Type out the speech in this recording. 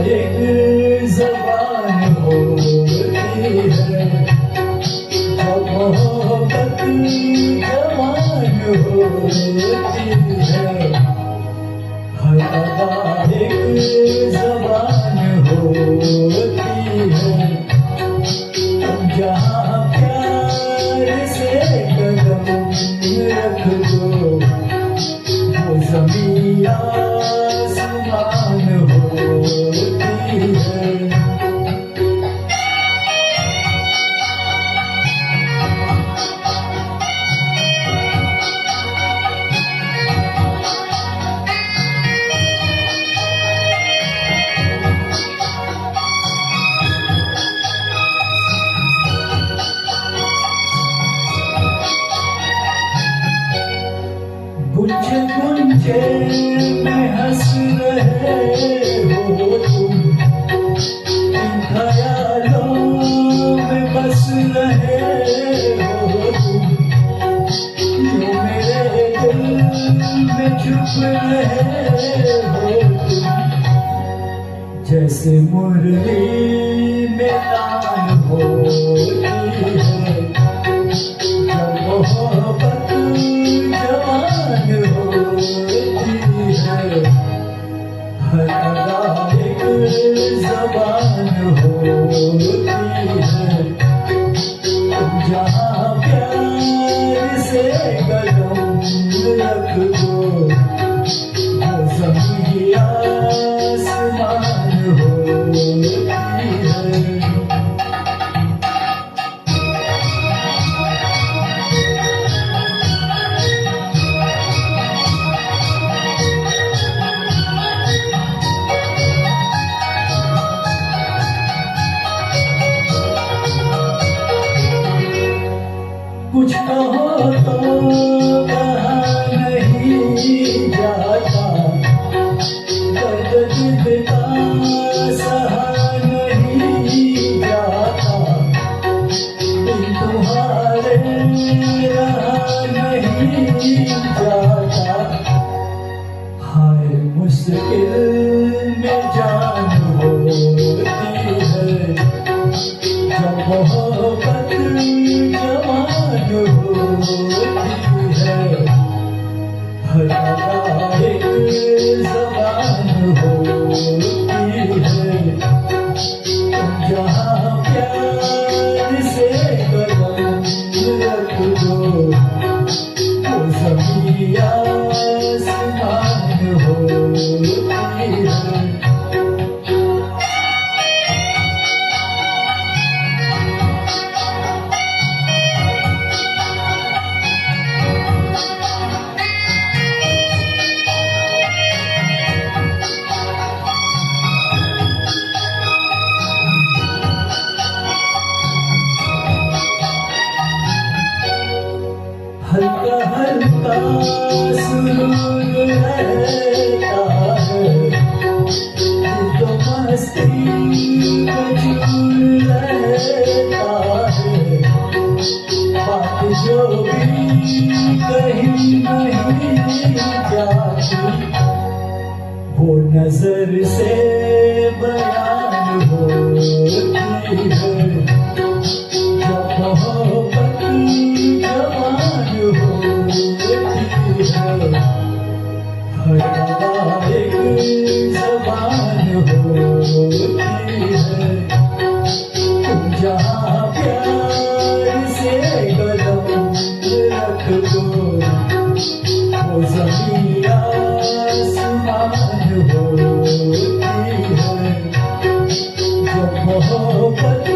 एक ज़बान होती है, जब मोहब्बत जवान होती है। हर अदा एक ज़बान होती है, जहाँ प्यार से कदम रख दो, वो ज़मीं आसमान होती है। गुंजे गुंजे में हंस रहे हो तुम, इन ख्यालों में बस रहे हो तुम, जो मेरे दिल में छुप रहे हो तुम। जैसे मुरली में तान होती है, जब मोहब्बत जवान होती है। हर अदा एक ज़बान होती है, जहाँ प्यार से कदम रख दो, वो ज़मीं आसमान होती है। कुछ कहो तो कहा नहीं जाता, दर्द दिल का सहा नहीं जाता, दिल तुम्हारे रहा नहीं जाता। हाय मुश्किल में जान होती है, जब मोहब्बत जवान होती है। हर अदा एक ज़बान होती है, जहाँ प्यार से कदम रख दो, वो ज़मीं आसमान होती है। हल्का हल्का सुरूर रहता है, तो मस्ती में झूम रहता है। बात जो भी कहीं नहीं जाती, वो नजर से बयान होती है। जब मोहब्बत जवान होती है, हर अदा एक ज़बान होती है, जहाँ प्यार से कदम रख दो, वो ज़मीं आसमान होती है। जब मोहब्बत